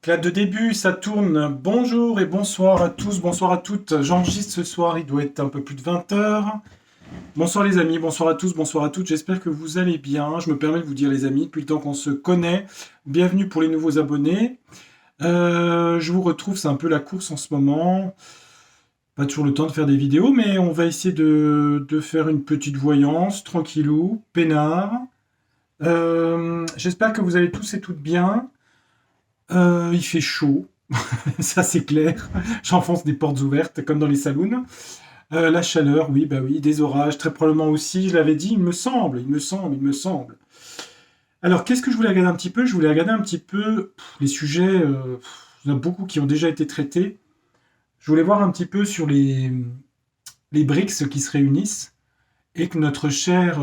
Clap de début, ça tourne. Bonjour et bonsoir à tous, bonsoir à toutes. J'enregistre ce soir, il doit être un peu plus de 20 heures. Bonsoir les amis, bonsoir à tous, bonsoir à toutes. J'espère que vous allez bien. Je me permets de vous dire les amis, depuis le temps qu'on se connaît. Bienvenue pour les nouveaux abonnés. Je vous retrouve, c'est un peu la course en ce moment. Pas toujours le temps de faire des vidéos, mais on va essayer de faire une petite voyance, tranquillou, peinard. J'espère que vous allez tous et toutes bien. Il fait chaud, ça c'est clair. J'enfonce des portes ouvertes comme dans les saloons. La chaleur, oui, bah oui, des orages, très probablement aussi, je l'avais dit, il me semble. Alors, qu'est-ce que je voulais regarder un petit peu? Je voulais regarder un petit peu les sujets, il y en a beaucoup qui ont déjà été traités. Je voulais voir un petit peu sur les BRICS qui se réunissent et que notre cher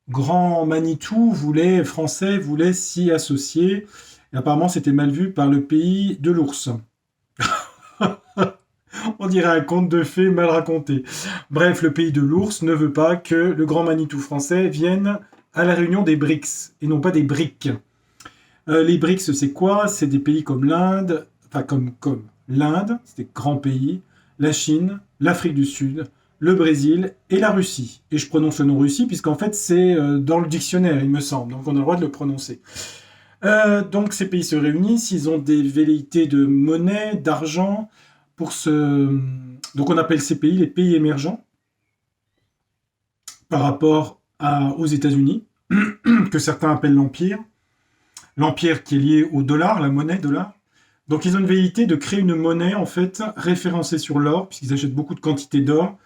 grand Manitou français voulait s'y associer. Et apparemment, c'était mal vu par le pays de l'ours. On dirait un conte de fées mal raconté. Bref, le pays de l'ours ne veut pas que le grand Manitou français vienne à la réunion des BRICS, et non pas des BRIC. Les BRICS, c'est quoi? C'est des pays comme l'Inde, enfin comme l'Inde, c'est des grands pays, la Chine, l'Afrique du Sud, le Brésil et la Russie. Et je prononce le nom Russie puisqu'en fait c'est dans le dictionnaire, il me semble, donc on a le droit de le prononcer. Donc ces pays se réunissent, ils ont des velléités de monnaie, d'argent, pour ce... Donc on appelle ces pays les pays émergents par rapport aux États-Unis, que certains appellent l'Empire. L'Empire qui est lié au dollar, la monnaie dollar. Donc ils ont une velléité de créer une monnaie en fait référencée sur l'or, puisqu'ils achètent beaucoup de quantités d'or,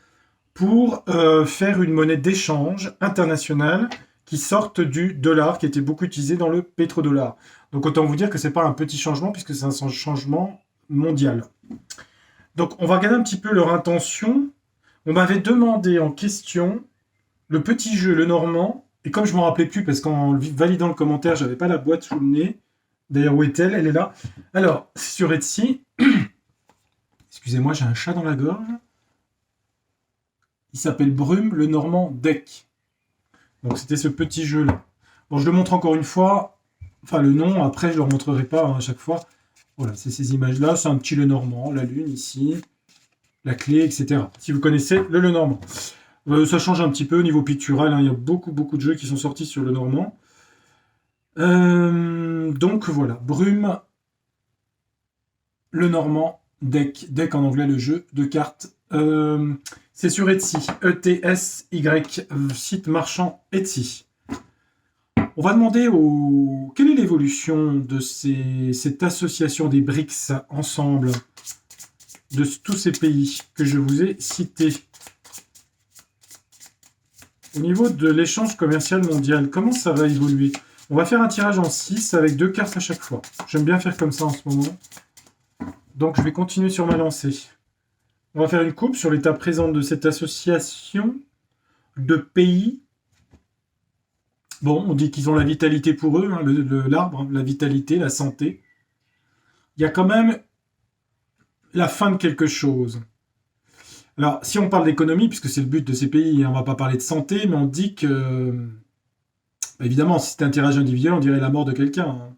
pour faire une monnaie d'échange internationale qui sorte du dollar, qui était beaucoup utilisé dans le pétrodollar. Donc autant vous dire que c'est pas un petit changement, puisque c'est un changement mondial. Donc on va regarder un petit peu leur intention. On m'avait demandé en question le petit jeu, le normand, et comme je ne m'en rappelais plus, parce qu'en validant le commentaire, j'avais pas la boîte sous le nez. D'ailleurs, où est-elle? Elle est là. Alors, c'est sur Etsy. Excusez-moi, j'ai un chat dans la gorge. Il s'appelle Brume, le Normand Deck. Donc c'était ce petit jeu-là. Bon, je le montre encore une fois. Enfin, le nom, après, je ne le remontrerai pas à chaque fois. Voilà, c'est ces images-là. C'est un petit le Normand, la lune ici, la clé, etc. Si vous connaissez le Normand. Ça change un petit peu au niveau pictural. Hein. Il y a beaucoup de jeux qui sont sortis sur le Normand. Donc voilà, Brume, le Normand, Deck en anglais, le jeu de cartes. C'est sur Etsy, E-T-S-Y, site marchand Etsy. On va demander quelle est l'évolution de cette association des BRICS ensemble, de tous ces pays que je vous ai cités. Au niveau de l'échange commercial mondial, comment ça va évoluer? On va faire un tirage en 6 avec 2 cartes à chaque fois. J'aime bien faire comme ça en ce moment. Donc je vais continuer sur ma lancée. On va faire une coupe sur l'état présent de cette association de pays. Bon, on dit qu'ils ont la vitalité pour eux, hein, l'arbre, hein, la vitalité, la santé. Il y a quand même la fin de quelque chose. Alors, si on parle d'économie, puisque c'est le but de ces pays, on ne va pas parler de santé, mais on dit que, évidemment, si c'était un tirage individuel, on dirait la mort de quelqu'un, hein,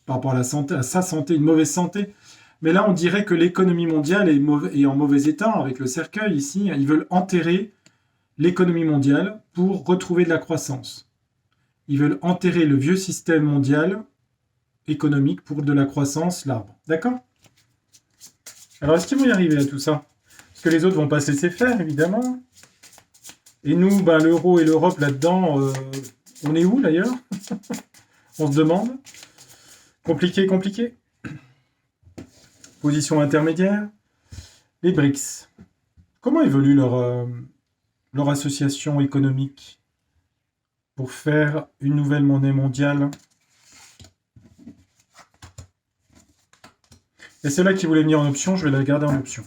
par rapport à la santé, à sa santé, une mauvaise santé. Mais là, on dirait que l'économie mondiale est en mauvais état, avec le cercueil ici. Ils veulent enterrer l'économie mondiale pour retrouver de la croissance. Ils veulent enterrer le vieux système mondial économique pour de la croissance, l'arbre. D'accord? Alors, est-ce qu'ils vont y arriver à tout ça? Parce que les autres vont pas se laisser faire, évidemment. Et nous, l'euro et l'Europe, là-dedans, on est où, d'ailleurs? On se demande. Compliqué. Position intermédiaire. Les BRICS. Comment évolue leur association économique pour faire une nouvelle monnaie mondiale? Et celle-là qui voulait venir en option, je vais la garder en option.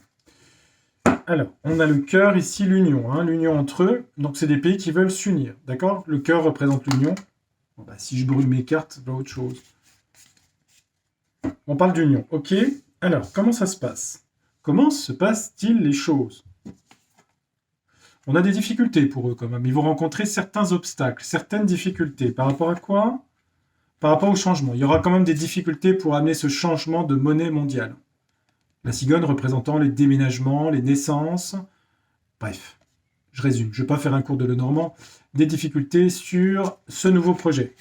Alors, on a le cœur ici, l'union. Hein, l'union entre eux. Donc, c'est des pays qui veulent s'unir. D'accord? Le cœur représente l'union. Bon, si je brûle mes cartes, c'est pas autre chose. On parle d'union. Ok. Alors, comment ça se passe? Comment se passent-ils les choses? On a des difficultés pour eux quand même. Ils vont rencontrer certains obstacles, certaines difficultés. Par rapport à quoi? par rapport au changement. Il y aura quand même des difficultés pour amener ce changement de monnaie mondiale. La cigogne représentant les déménagements, les naissances. Bref, je résume. Je ne vais pas faire un cours de Lenormand. Des difficultés sur ce nouveau projet.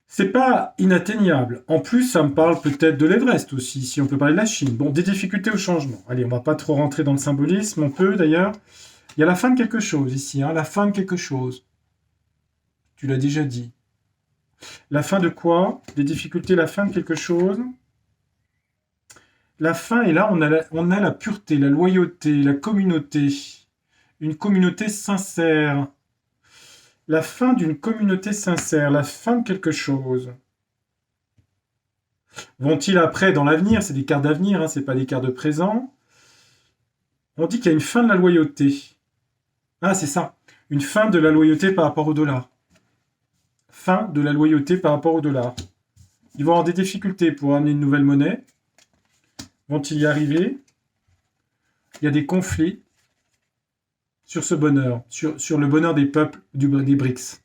C'est pas inatteignable. En plus, ça me parle peut-être de l'Everest aussi, si on peut parler de la Chine. Bon, des difficultés au changement. Allez, on va pas trop rentrer dans le symbolisme, on peut d'ailleurs. Il y a la fin de quelque chose ici, hein, la fin de quelque chose. Tu l'as déjà dit. La fin de quoi? Des difficultés, la fin de quelque chose. La fin, et là, on a la pureté, la loyauté, la communauté. Une communauté sincère. La fin d'une communauté sincère, la fin de quelque chose. Vont-ils après dans l'avenir? C'est des cartes d'avenir, hein, c'est pas des cartes de présent. On dit qu'il y a une fin de la loyauté. Ah, c'est ça. Une fin de la loyauté par rapport au dollar. Fin de la loyauté par rapport au dollar. Ils vont avoir des difficultés pour amener une nouvelle monnaie. Vont-ils y arriver? Il y a des conflits sur ce bonheur, sur le bonheur des peuples des BRICS.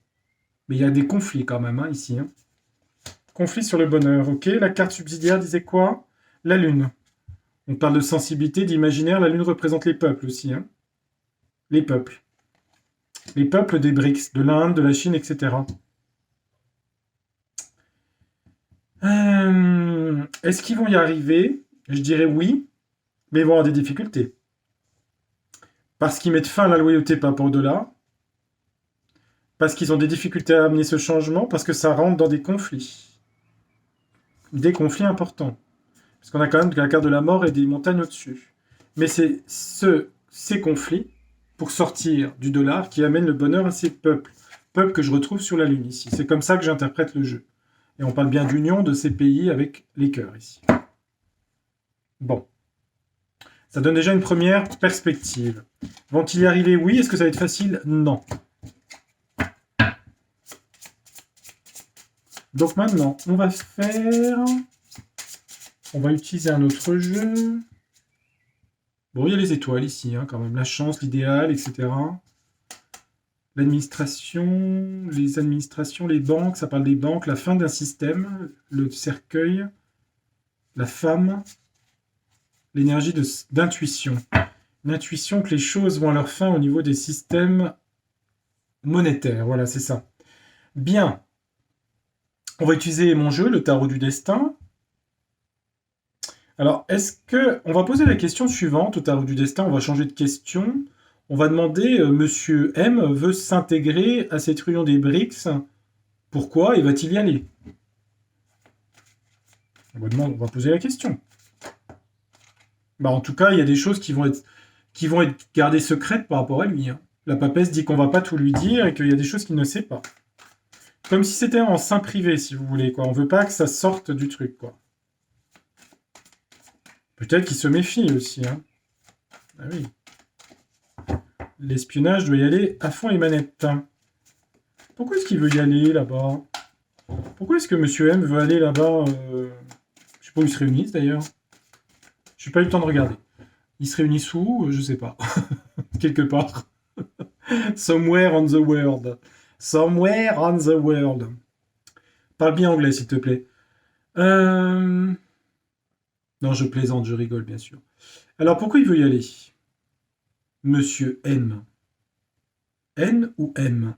Mais il y a des conflits quand même, hein, ici. Hein. Conflits sur le bonheur, ok. La carte subsidiaire disait quoi? La Lune. On parle de sensibilité, d'imaginaire. La Lune représente les peuples aussi. Hein. Les peuples. Les peuples des BRICS, de l'Inde, de la Chine, etc. Est-ce qu'ils vont y arriver? Je dirais oui, mais ils vont avoir des difficultés. Parce qu'ils mettent fin à la loyauté par rapport au dollar, parce qu'ils ont des difficultés à amener ce changement, parce que ça rentre dans des conflits. Des conflits importants. Parce qu'on a quand même la carte de la mort et des montagnes au-dessus. Mais c'est ces conflits, pour sortir du dollar, qui amènent le bonheur à ces peuples. Peuples que je retrouve sur la Lune ici. C'est comme ça que j'interprète le jeu. Et on parle bien d'union de ces pays avec les cœurs ici. Bon. Ça donne déjà une première perspective. Vont-ils y arriver? Oui. Est-ce que ça va être facile? Non. Donc maintenant, on va faire... On va utiliser un autre jeu. Bon, il y a les étoiles ici, hein, quand même. La chance, l'idéal, etc. L'administration, les administrations, les banques, ça parle des banques, la fin d'un système, le cercueil, la femme, l'énergie d'intuition. L'intuition que les choses vont à leur fin au niveau des systèmes monétaires. Voilà, c'est ça. Bien. On va utiliser mon jeu, le tarot du destin. Alors, est-ce que... On va poser la question suivante au tarot du destin, on va changer de question. On va demander, Monsieur M veut s'intégrer à cette réunion des BRICS. Pourquoi et va-t-il y aller? On va poser la question. Bah, en tout cas, il y a des choses qui vont être gardées secrètes par rapport à lui. Hein. La papesse dit qu'on va pas tout lui dire et qu'il y a des choses qu'il ne sait pas. Comme si c'était en sein privé, si vous voulez. Quoi. On veut pas que ça sorte du truc. Quoi. Peut-être qu'il se méfie aussi. Hein. Ah oui. L'espionnage doit y aller à fond les manettes. Pourquoi est-ce qu'il veut y aller là-bas? Pourquoi est-ce que Monsieur M veut aller là-bas Je sais pas où ils se réunissent d'ailleurs. Je n'ai pas eu le temps de regarder. Ils se réunissent où? Je sais pas. Quelque part. Somewhere on the world. Somewhere on the world. Parle bien anglais, s'il te plaît. Non, je plaisante, je rigole, bien sûr. Alors, pourquoi il veut y aller? Monsieur M. N ou M?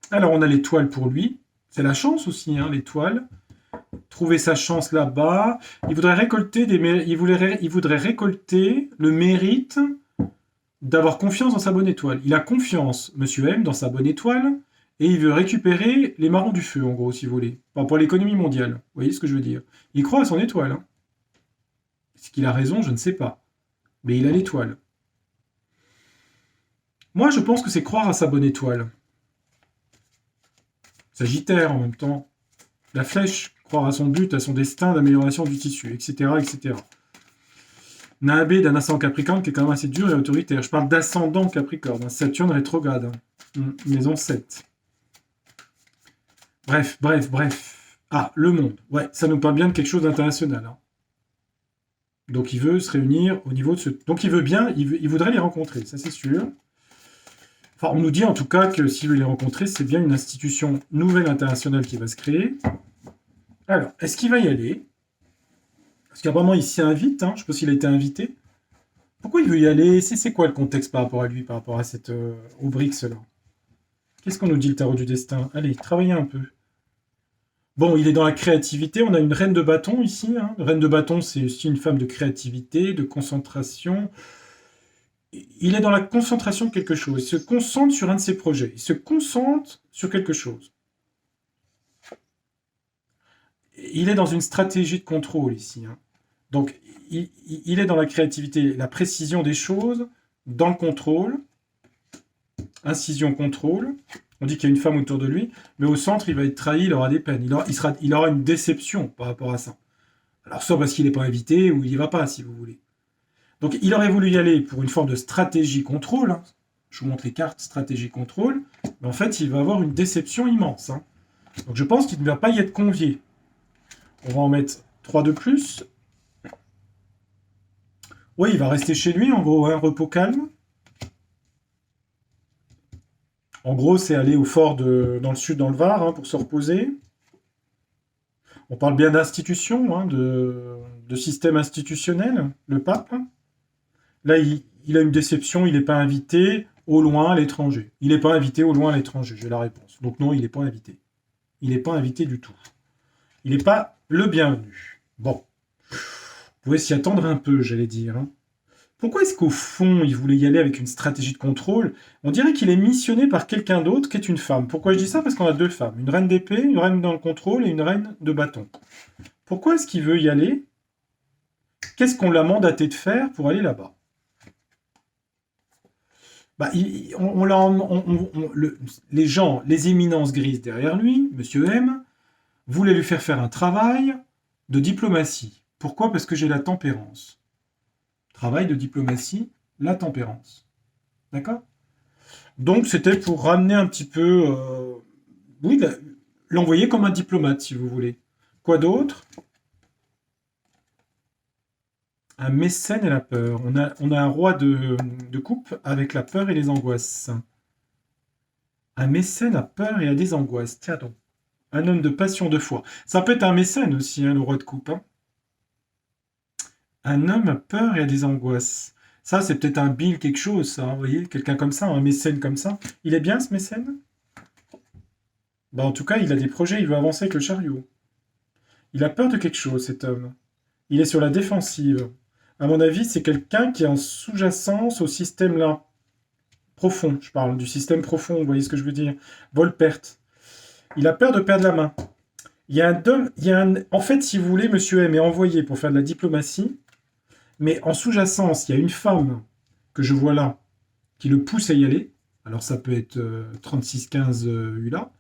Alors, on a l'étoile pour lui. C'est la chance aussi, hein, l'étoile. Trouver sa chance là-bas. Il voudrait récolter il voudrait récolter le mérite d'avoir confiance dans sa bonne étoile. Il a confiance, Monsieur M, dans sa bonne étoile, et il veut récupérer les marrons du feu, en gros, si vous voulez. Enfin, pour l'économie mondiale. Vous voyez ce que je veux dire? Il croit à son étoile. Hein. Est-ce qu'il a raison? Je ne sais pas. Mais il a l'étoile. Moi, je pense que c'est croire à sa bonne étoile. Sagittaire, en même temps. La flèche, croire à son but, à son destin d'amélioration du tissu, etc., etc. Naabé d'un ascendant Capricorne qui est quand même assez dur et autoritaire. Je parle d'ascendant Capricorne, un Saturne rétrograde. Maison 7. Bref. Ah, le monde. Ouais, ça nous parle bien de quelque chose d'international. Hein. Donc il veut se réunir au niveau de ce... Donc il veut bien, il voudrait les rencontrer, ça c'est sûr. Enfin, on nous dit en tout cas que s'il veut les rencontrer, c'est bien une institution nouvelle internationale qui va se créer. Alors, est-ce qu'il va y aller? Parce qu'apparemment, il s'y invite, hein. Je ne sais pas s'il a été invité. Pourquoi il veut y aller? C'est quoi le contexte par rapport à lui, par rapport à cette au BRICS là? Qu'est-ce qu'on nous dit le tarot du destin? Allez, travaillez un peu. Bon, il est dans la créativité. On a une reine de bâton ici, hein. Reine de bâton, c'est aussi une femme de créativité, de concentration. Il est dans la concentration de quelque chose. Il se concentre sur un de ses projets. Il se concentre sur quelque chose. Il est dans une stratégie de contrôle ici, hein. Donc, il est dans la créativité, la précision des choses, dans le contrôle, incision, contrôle. On dit qu'il y a une femme autour de lui, mais au centre, il va être trahi, il aura des peines. Il aura une déception par rapport à ça. Alors, soit parce qu'il n'est pas invité, ou il n'y va pas, si vous voulez. Donc, il aurait voulu y aller pour une forme de stratégie contrôle, hein. Je vous montre les cartes stratégie contrôle, mais en fait, il va avoir une déception immense, hein. Donc, je pense qu'il ne va pas y être convié. On va en mettre 3 de plus. Oui, il va rester chez lui, en gros, un repos calme. En gros, c'est aller au fort dans le sud, dans le Var, hein, pour se reposer. On parle bien d'institution, hein, de système institutionnel, le pape. Là, il a une déception, il n'est pas invité au loin à l'étranger. Il n'est pas invité au loin à l'étranger, j'ai la réponse. Donc non, il n'est pas invité. Il n'est pas invité du tout. Il n'est pas le bienvenu. Bon, vous pouvez s'y attendre un peu, j'allais dire, hein. Pourquoi est-ce qu'au fond, il voulait y aller avec une stratégie de contrôle? On dirait qu'il est missionné par quelqu'un d'autre qui est une femme. Pourquoi je dis ça? Parce qu'on a deux femmes. Une reine d'épée, une reine dans le contrôle et une reine de bâton. Pourquoi est-ce qu'il veut y aller? Qu'est-ce qu'on l'a mandaté de faire pour aller là-bas? Bah, les gens, les éminences grises derrière lui, Monsieur M, voulaient lui faire un travail de diplomatie. Pourquoi? Parce que j'ai la tempérance. Travail de diplomatie, la tempérance. D'accord? Donc c'était pour ramener un petit peu, oui, l'envoyer comme un diplomate, si vous voulez. Quoi d'autre? Un mécène et la peur. On a un roi de coupe avec la peur et les angoisses. Un mécène a peur et a des angoisses. Tiens donc. Un homme de passion, de foi. Ça peut être un mécène aussi, hein, le roi de coupe, hein. Un homme a peur et a des angoisses. Ça, c'est peut-être un Bill quelque chose, ça, vous voyez? Quelqu'un comme ça, un mécène comme ça. Il est bien, ce mécène? Bah, en tout cas, il a des projets, il veut avancer avec le chariot. Il a peur de quelque chose, cet homme. Il est sur la défensive. À mon avis, c'est quelqu'un qui est en sous-jacence au système là. Profond, je parle du système profond, vous voyez ce que je veux dire? Vol-perte. Il a peur de perdre la main. Il y a un homme, en fait, si vous voulez, Monsieur M est envoyé pour faire de la diplomatie, mais en sous-jacence, il y a une femme que je vois là qui le pousse à y aller. Alors ça peut être 36-15 ULA.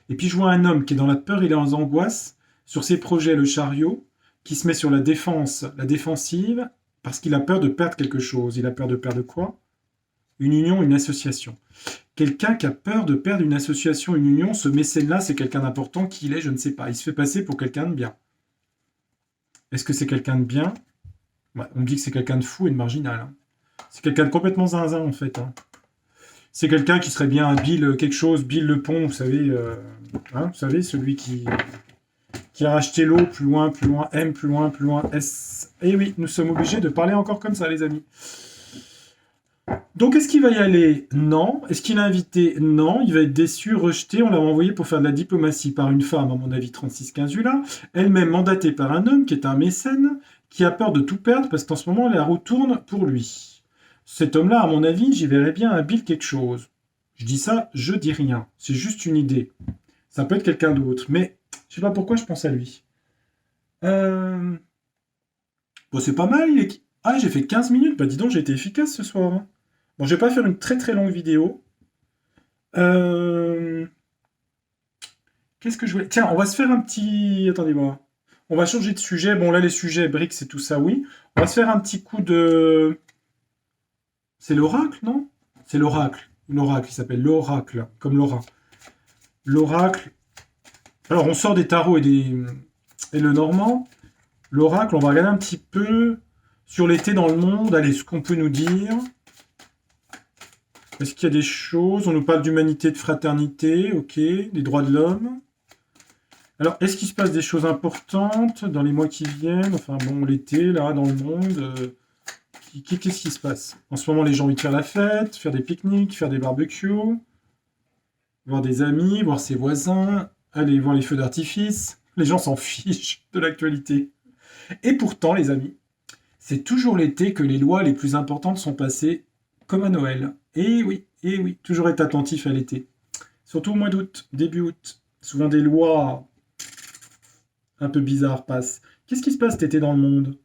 Et puis je vois un homme qui est dans la peur, il est en angoisse sur ses projets, le chariot, qui se met sur la défense, la défensive, parce qu'il a peur de perdre quelque chose. Il a peur de perdre quoi? Une union, une association. Quelqu'un qui a peur de perdre une association, une union, ce mécène-là, c'est quelqu'un d'important. Qui il est, je ne sais pas. Il se fait passer pour quelqu'un de bien. Est-ce que c'est quelqu'un de bien? Ouais, on me dit que c'est quelqu'un de fou et de marginal, hein. C'est quelqu'un de complètement zinzin, en fait, hein. C'est quelqu'un qui serait bien un Bill quelque chose, Bill Le Pont, vous savez, hein, vous savez, celui qui a racheté l'eau plus loin, M, plus loin, S. Et oui, nous sommes obligés de parler encore comme ça, les amis. Donc, est-ce qu'il va y aller? Non. Est-ce qu'il est invité? Non. Il va être déçu, rejeté. On l'a envoyé pour faire de la diplomatie par une femme, à mon avis, 36-15 ULA. Elle-même mandatée par un homme qui est un mécène, qui a peur de tout perdre parce qu'en ce moment, la roue tourne pour lui. Cet homme-là, à mon avis, j'y verrais bien un Bill quelque chose. Je dis ça, je dis rien. C'est juste une idée. Ça peut être quelqu'un d'autre. Mais je sais pas pourquoi je pense à lui. Bon, c'est pas mal. Ah, j'ai fait 15 minutes. Bah, dis donc, j'ai été efficace ce soir, hein. Bon, je vais pas faire une très très longue vidéo. Qu'est-ce que je voulais... Tiens, on va se faire un petit... Attendez-moi. On va changer de sujet. Bon, là, les sujets, BRICS et tout ça, oui. On va se faire un petit coup de... C'est l'oracle, non? C'est l'oracle. L'oracle, il s'appelle l'oracle, comme Laura. L'oracle. Alors, on sort des tarots et le normand. L'oracle, on va regarder un petit peu sur l'été dans le monde. Allez, ce qu'on peut nous dire. Est-ce qu'il y a des choses? On nous parle d'humanité, de fraternité, ok, des droits de l'homme. Alors, est-ce qu'il se passe des choses importantes dans les mois qui viennent? Enfin bon, l'été, là, dans le monde, qu'est-ce qui se passe? En ce moment, les gens ont envie de faire la fête, faire des pique-niques, faire des barbecues, voir des amis, voir ses voisins, aller voir les feux d'artifice. Les gens s'en fichent de l'actualité. Et pourtant, les amis, c'est toujours l'été que les lois les plus importantes sont passées, comme à Noël. Et oui, toujours être attentif à l'été. Surtout au mois d'août, début août. Souvent des lois un peu bizarres passent. Qu'est-ce qui se passe cet été dans le monde?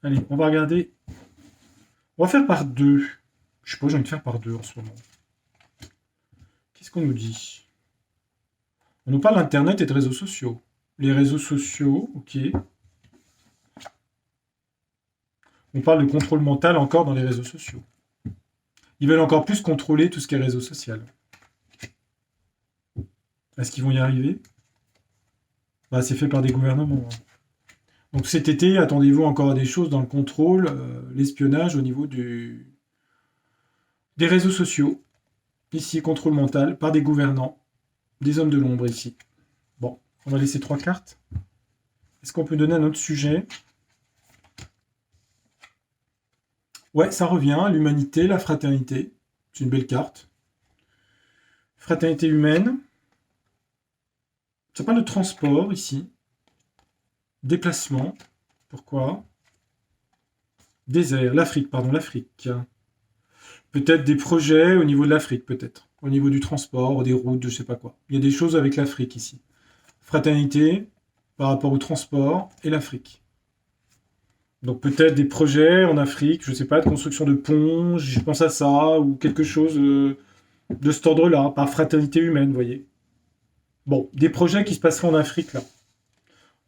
Allez, on va regarder. On va faire par deux. Je sais pas, j'ai envie de faire par deux en ce moment. Qu'est-ce qu'on nous dit? On nous parle d'Internet et de réseaux sociaux. Les réseaux sociaux, ok. On parle de contrôle mental encore dans les réseaux sociaux. Ils veulent encore plus contrôler tout ce qui est réseau social. Est-ce qu'ils vont y arriver? Bah, c'est fait par des gouvernements. Donc cet été, attendez-vous encore à des choses dans le contrôle, l'espionnage au niveau des réseaux sociaux. Ici, contrôle mental par des gouvernants, des hommes de l'ombre ici. Bon, on va laisser 3 cartes. Est-ce qu'on peut donner un autre sujet? Ouais, ça revient, l'humanité, la fraternité. C'est une belle carte. Fraternité humaine. Ça parle de transport ici. Déplacement. Pourquoi? Désert, l'Afrique, pardon, l'Afrique. Peut-être des projets au niveau de l'Afrique, peut-être. Au niveau du transport, des routes, je sais pas quoi. Il y a des choses avec l'Afrique ici. Fraternité par rapport au transport et l'Afrique. Donc peut-être des projets en Afrique, je sais pas, de construction de ponts, je pense à ça, ou quelque chose de cet ordre-là, par fraternité humaine, vous voyez. Bon, des projets qui se passeront en Afrique, là.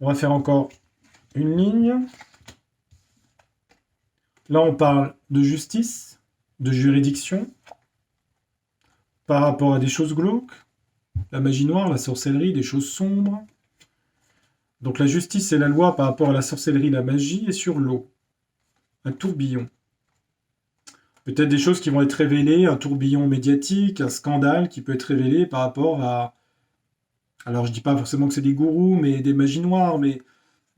On va faire encore une ligne. Là, on parle de justice, de juridiction, par rapport à des choses glauques, la magie noire, la sorcellerie, des choses sombres. Donc la justice et la loi par rapport à la sorcellerie, la magie, et sur l'eau. Un tourbillon. Peut-être des choses qui vont être révélées, un tourbillon médiatique, un scandale qui peut être révélé par rapport à... Alors je dis pas forcément que c'est des gourous, mais des magies noires, mais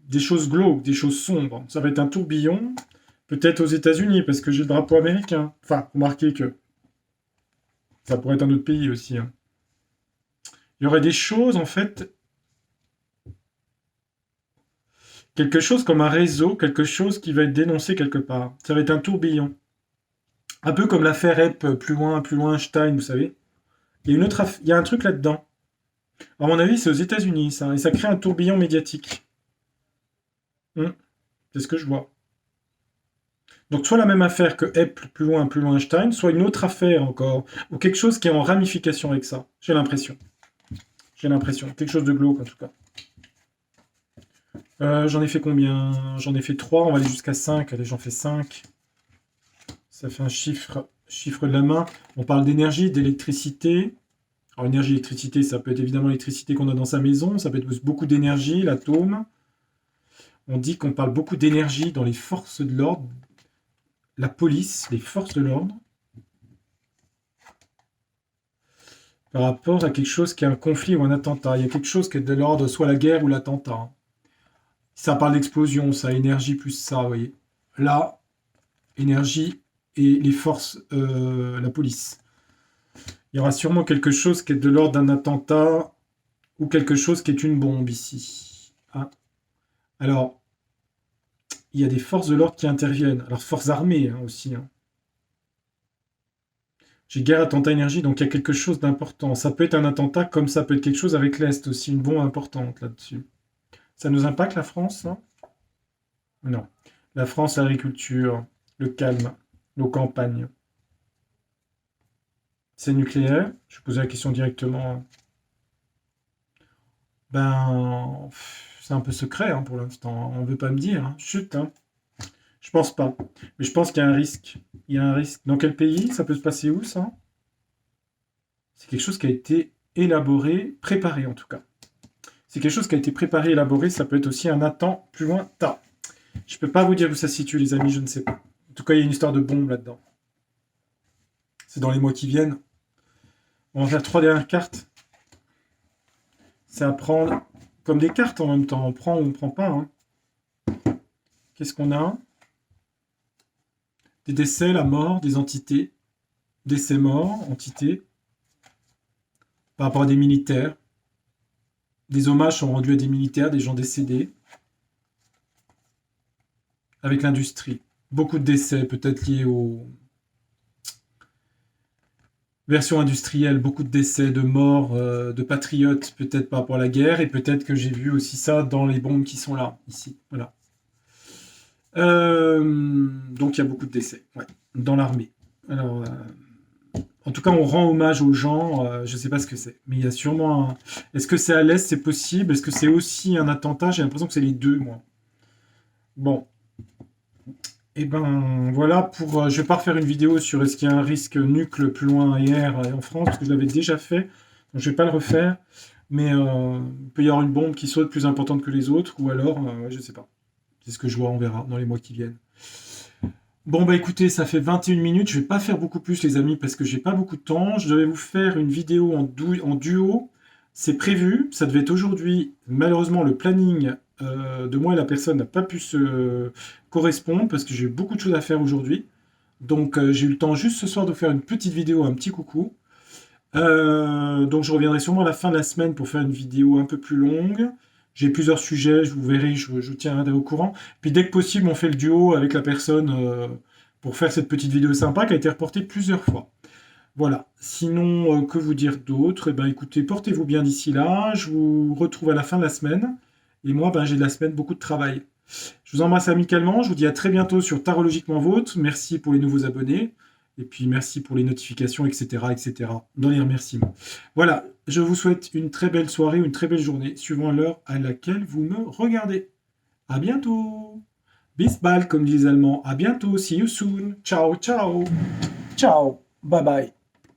des choses glauques, des choses sombres. Ça va être un tourbillon, peut-être aux États-Unis, parce que j'ai le drapeau américain. Enfin, remarquez que ça pourrait être un autre pays aussi. Hein. Il y aurait des choses, en fait, quelque chose comme un réseau, quelque chose qui va être dénoncé quelque part. Ça va être un tourbillon. Un peu comme l'affaire Ep, plus loin, Einstein, vous savez. Il y a il y a un truc là-dedans. À mon avis, c'est aux États-Unis, ça, et ça crée un tourbillon médiatique. C'est ce que je vois. Donc, soit la même affaire que Ep, plus loin, Einstein, soit une autre affaire encore, ou quelque chose qui est en ramification avec ça. J'ai l'impression. Quelque chose de glauque, en tout cas. J'en ai fait combien? J'en ai fait 3, on va aller jusqu'à 5. Allez, j'en fais 5. Ça fait un chiffre de la main. On parle d'énergie, d'électricité. Alors, énergie, électricité, ça peut être évidemment l'électricité qu'on a dans sa maison, ça peut être beaucoup d'énergie, l'atome. On dit qu'on parle beaucoup d'énergie dans les forces de l'ordre, la police, les forces de l'ordre, par rapport à quelque chose qui est un conflit ou un attentat. Il y a quelque chose qui est de l'ordre, soit la guerre ou l'attentat. Ça parle d'explosion, ça, énergie plus ça, vous voyez. Là, énergie et les forces, la police. Il y aura sûrement quelque chose qui est de l'ordre d'un attentat ou quelque chose qui est une bombe ici. Hein. Alors, il y a des forces de l'ordre qui interviennent. Alors, forces armées hein, aussi. Hein. J'ai guerre, attentat, énergie, donc il y a quelque chose d'important. Ça peut être un attentat comme ça peut être quelque chose avec l'Est aussi, une bombe importante là-dessus. Ça nous impacte la France, non? Non. La France, l'agriculture, le calme, nos campagnes. C'est nucléaire? Je posais la question directement. Ben, c'est un peu secret hein, pour l'instant. On ne veut pas me dire. Hein. Chut. Hein. Je pense pas. Mais je pense qu'il y a un risque. Il y a un risque. Dans quel pays? Ça peut se passer où, ça? C'est quelque chose qui a été élaboré, préparé en tout cas. C'est quelque chose qui a été préparé, élaboré. Ça peut être aussi un attend plus lointain. Je peux pas vous dire où ça se situe, les amis, je ne sais pas. En tout cas, il y a une histoire de bombe là-dedans. C'est dans les mois qui viennent. On va faire 3 dernières cartes. C'est à prendre comme des cartes en même temps. On prend ou on ne prend pas. Hein. Qu'est-ce qu'on a? Des décès, la mort, des entités. Décès, mort, entités. Par rapport à des militaires. Des hommages sont rendus à des militaires, des gens décédés. Avec l'industrie. Beaucoup de décès, peut-être liés aux versions industrielles, beaucoup de décès, de morts, de patriotes, peut-être par rapport à la guerre, et peut-être que j'ai vu aussi ça dans les bombes qui sont là, ici. Voilà. Donc il y a beaucoup de décès, ouais, dans l'armée. Alors, en tout cas, on rend hommage aux gens, je ne sais pas ce que c'est, mais il y a sûrement un... Est-ce que c'est à l'Est, c'est possible? Est-ce que c'est aussi un attentat? J'ai l'impression que c'est les deux, moi. Bon. Et ben voilà pour. Je vais pas refaire une vidéo sur est-ce qu'il y a un risque nucléaire plus loin hier en France, parce que je l'avais déjà fait, donc je vais pas le refaire. Mais il peut y avoir une bombe qui saute plus importante que les autres, ou alors, je sais pas. C'est ce que je vois, on verra dans les mois qui viennent. Bon bah écoutez, ça fait 21 minutes, je vais pas faire beaucoup plus les amis parce que j'ai pas beaucoup de temps. Je devais vous faire une vidéo en duo, c'est prévu, ça devait être aujourd'hui. Malheureusement le planning de moi et la personne n'a pas pu se correspondre parce que j'ai eu beaucoup de choses à faire aujourd'hui. Donc j'ai eu le temps juste ce soir de faire une petite vidéo, un petit coucou. Donc je reviendrai sûrement à la fin de la semaine pour faire une vidéo un peu plus longue. J'ai plusieurs sujets, je vous verrai, je tiendrai au courant. Puis dès que possible, on fait le duo avec la personne pour faire cette petite vidéo sympa qui a été reportée plusieurs fois. Voilà. Sinon, que vous dire d'autre? Eh ben, écoutez, portez-vous bien d'ici là. Je vous retrouve à la fin de la semaine. Et moi, ben, j'ai de la semaine beaucoup de travail. Je vous embrasse amicalement. Je vous dis à très bientôt sur Tarologiquement Vôtre. Merci pour les nouveaux abonnés. Et puis merci pour les notifications, etc., etc. Dans les remerciements. Voilà, je vous souhaite une très belle soirée ou une très belle journée, suivant l'heure à laquelle vous me regardez. À bientôt. Bis bald, comme disent les Allemands. À bientôt. See you soon. Ciao, ciao. Ciao. Bye bye.